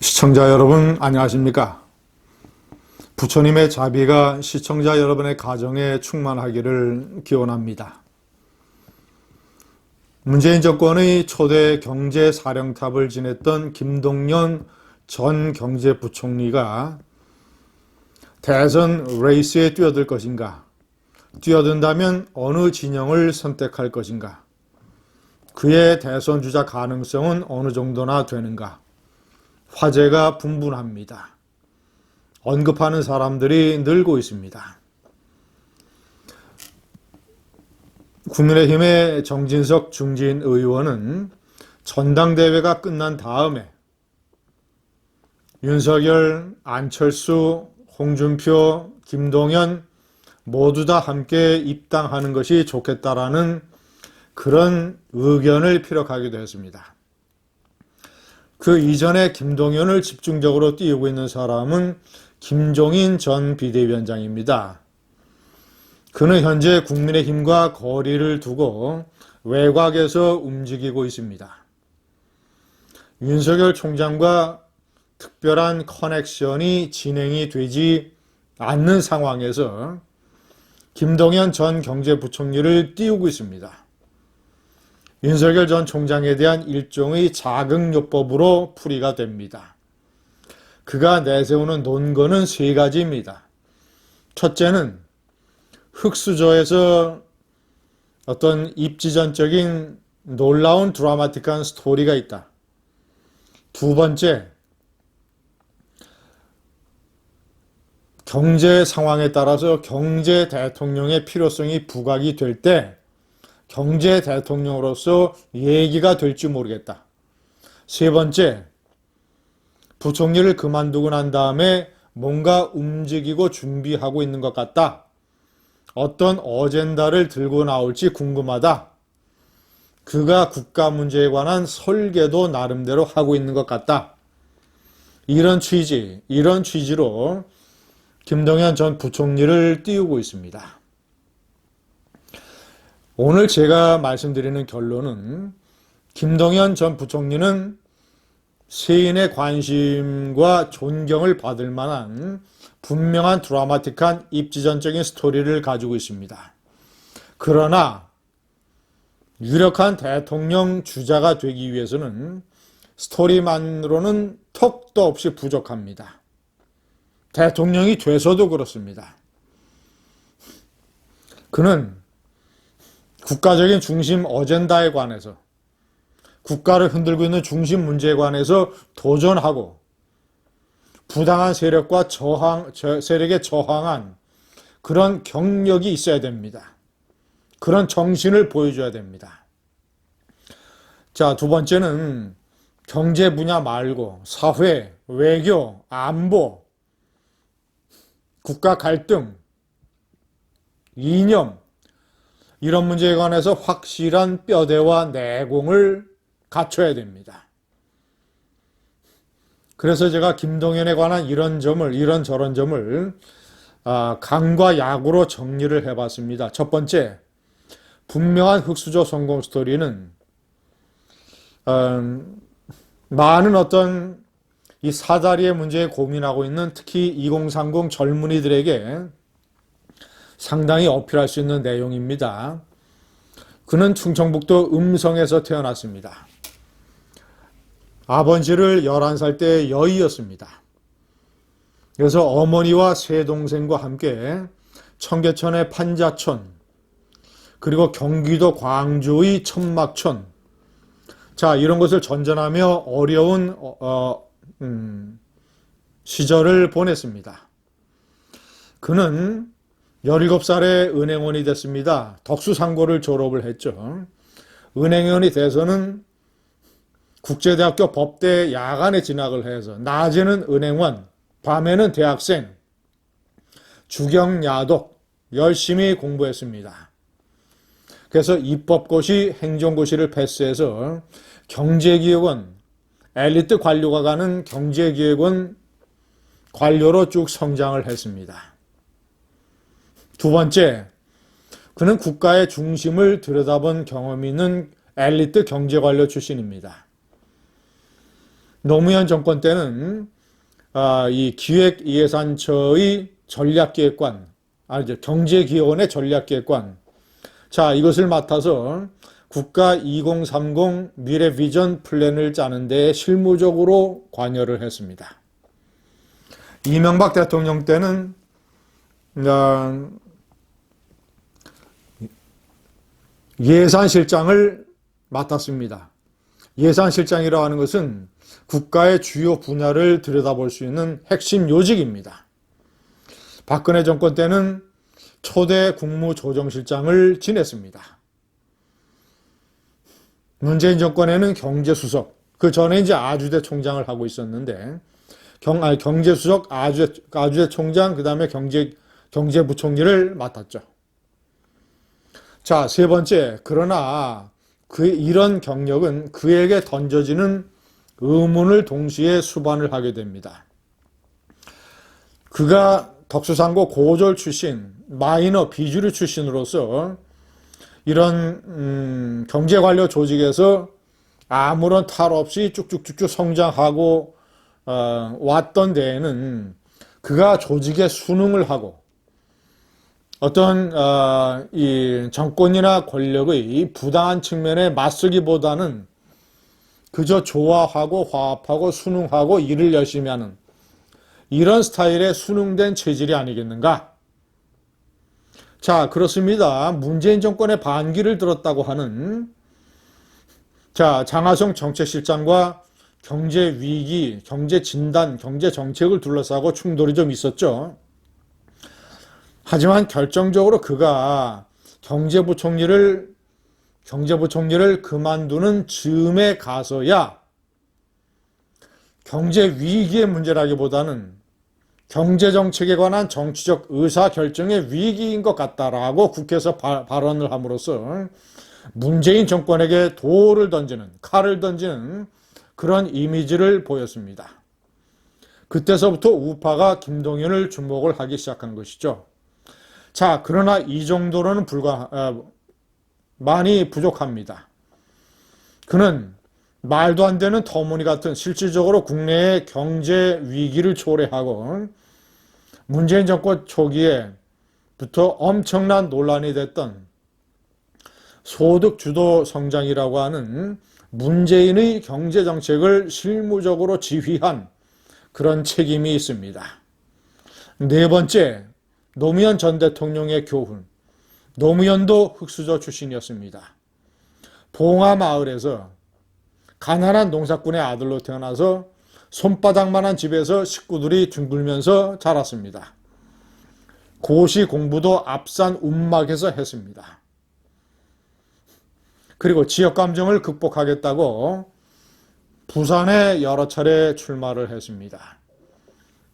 시청자 여러분 안녕하십니까? 부처님의 자비가 시청자 여러분의 가정에 충만하기를 기원합니다. 문재인 정권의 초대 경제사령탑을 지냈던 김동연 전 경제부총리가 대선 레이스에 뛰어들 것인가? 뛰어든다면 어느 진영을 선택할 것인가? 그의 대선 주자 가능성은 어느 정도나 되는가? 화제가 분분합니다. 언급하는 사람들이 늘고 있습니다. 국민의힘의 정진석 중진 의원은 전당대회가 끝난 다음에 윤석열, 안철수, 홍준표, 김동연 모두 다 함께 입당하는 것이 좋겠다라는 그런 의견을 피력하기도 했습니다. 그 이전에 김동연을 집중적으로 띄우고 있는 사람은 김종인 전 비대위원장입니다. 그는 현재 국민의힘과 거리를 두고 외곽에서 움직이고 있습니다. 윤석열 총장과 특별한 커넥션이 진행이 되지 않는 상황에서 김동연 전 경제부총리를 띄우고 있습니다. 윤석열 전 총장에 대한 일종의 자극요법으로 풀이가 됩니다. 그가 내세우는 논거는 세 가지입니다. 첫째는 흑수저에서 어떤 입지전적인 놀라운 드라마틱한 스토리가 있다. 두 번째, 경제 상황에 따라서 경제 대통령의 필요성이 부각이 될 때 경제 대통령으로서 얘기가 될지 모르겠다. 세 번째, 부총리를 그만두고 난 다음에 뭔가 움직이고 준비하고 있는 것 같다. 어떤 어젠다를 들고 나올지 궁금하다. 그가 국가 문제에 관한 설계도 나름대로 하고 있는 것 같다. 이런 취지로 김동연 전 부총리를 띄우고 있습니다. 오늘 제가 말씀드리는 결론은 김동연 전 부총리는 세인의 관심과 존경을 받을 만한 분명한 드라마틱한 입지전적인 스토리를 가지고 있습니다. 그러나 유력한 대통령 주자가 되기 위해서는 스토리만으로는 턱도 없이 부족합니다. 대통령이 돼서도 그렇습니다. 그는 국가적인 중심 어젠다에 관해서 국가를 흔들고 있는 중심 문제에 관해서 도전하고 부당한 세력과 세력에 저항한 그런 경력이 있어야 됩니다. 그런 정신을 보여줘야 됩니다. 자, 두 번째는 경제 분야 말고 사회, 외교, 안보, 국가 갈등, 이념 이런 문제에 관해서 확실한 뼈대와 내공을 갖춰야 됩니다. 그래서 제가 김동연에 관한 이런저런 점을 강과 약으로 정리를 해봤습니다. 첫 번째, 분명한 흑수저 성공 스토리는 많은 어떤 이 사다리의 문제에 고민하고 있는 특히 2030 젊은이들에게 상당히 어필할 수 있는 내용입니다. 그는 충청북도 음성에서 태어났습니다. 아버지를 11살 때 여의였습니다. 그래서 어머니와 세 동생과 함께 청계천의 판자촌, 그리고 경기도 광주의 천막촌, 자, 이런 것을 전전하며 어려운 시절을 보냈습니다. 그는 17살에 은행원이 됐습니다. 덕수상고를 졸업을 했죠. 은행원이 돼서는 국제대학교 법대 야간에 진학을 해서 낮에는 은행원, 밤에는 대학생, 주경야독 열심히 공부했습니다. 그래서 입법고시, 행정고시를 패스해서 경제기획원, 엘리트 관료가 가는 경제기획원 관료로 쭉 성장을 했습니다. 두 번째, 그는 국가의 중심을 들여다본 경험이 있는 엘리트 경제관료 출신입니다. 노무현 정권 때는 이 기획예산처의 전략기획관, 아니죠, 경제기획원의 전략기획관, 자, 이것을 맡아서 국가 2030 미래 비전 플랜을 짜는 데 실무적으로 관여를 했습니다. 이명박 대통령 때는 예산실장을 맡았습니다. 예산실장이라고 하는 것은 국가의 주요 분야를 들여다볼 수 있는 핵심 요직입니다. 박근혜 정권 때는 초대 국무조정실장을 지냈습니다. 문재인 정권에는 경제수석, 그 전에 이제 아주대 총장을 하고 있었는데, 경제수석, 아주대 총장, 그 다음에 경제부총리를 맡았죠. 자, 세 번째, 그러나 이런 경력은 그에게 던져지는 의문을 동시에 수반을 하게 됩니다. 그가 덕수상고 고졸 출신, 마이너 비주류 출신으로서 이런 경제관료 조직에서 아무런 탈 없이 쭉쭉쭉쭉 성장하고 왔던 데에는 그가 조직에 순응을 하고 어떤 이 정권이나 권력의 부당한 측면에 맞서기보다는 그저 좋아하고 화합하고 순응하고 일을 열심히 하는 이런 스타일의 순응된 체질이 아니겠는가? 자, 그렇습니다. 문재인 정권의 반기를 들었다고 하는 장하성 정책실장과 경제 위기, 경제 진단, 경제 정책을 둘러싸고 충돌이 좀 있었죠. 하지만 결정적으로 그가 경제부총리를 그만두는 즈음에 가서야 경제 위기의 문제라기보다는 경제정책에 관한 정치적 의사결정의 위기인 것 같다라고 국회에서 발언을 함으로써 문재인 정권에게 칼을 던지는 그런 이미지를 보였습니다. 그때서부터 우파가 김동연을 주목을 하기 시작한 것이죠. 자, 그러나 이 정도로는 많이 부족합니다. 그는 말도 안 되는 터무니 같은 실질적으로 국내의 경제 위기를 초래하고 문재인 정권 초기에부터 엄청난 논란이 됐던 소득 주도 성장이라고 하는 문재인의 경제 정책을 실무적으로 지휘한 그런 책임이 있습니다. 네 번째, 노무현 전 대통령의 교훈. 노무현도 흑수저 출신이었습니다. 봉화마을에서 가난한 농사꾼의 아들로 태어나서 손바닥만한 집에서 식구들이 둥글면서 자랐습니다. 고시 공부도 앞산 움막에서 했습니다. 그리고 지역 감정을 극복하겠다고 부산에 여러 차례 출마를 했습니다.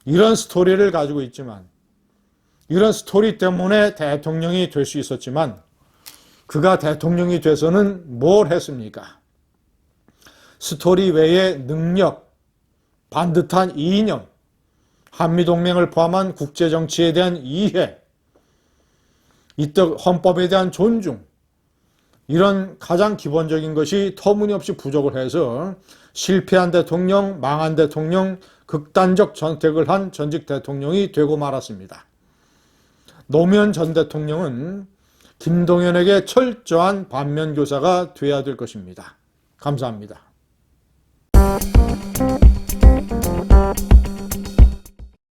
이런 스토리를 가지고 있지만, 이런 스토리 때문에 대통령이 될 수 있었지만 그가 대통령이 돼서는 뭘 했습니까? 스토리 외에 능력, 반듯한 이념, 한미동맹을 포함한 국제정치에 대한 이해, 헌법에 대한 존중, 이런 가장 기본적인 것이 터무니없이 부족을 해서 실패한 대통령, 망한 대통령, 극단적 선택을 한 전직 대통령이 되고 말았습니다. 노무현 전 대통령은 김동연에게 철저한 반면교사가 되어야 될 것입니다. 감사합니다.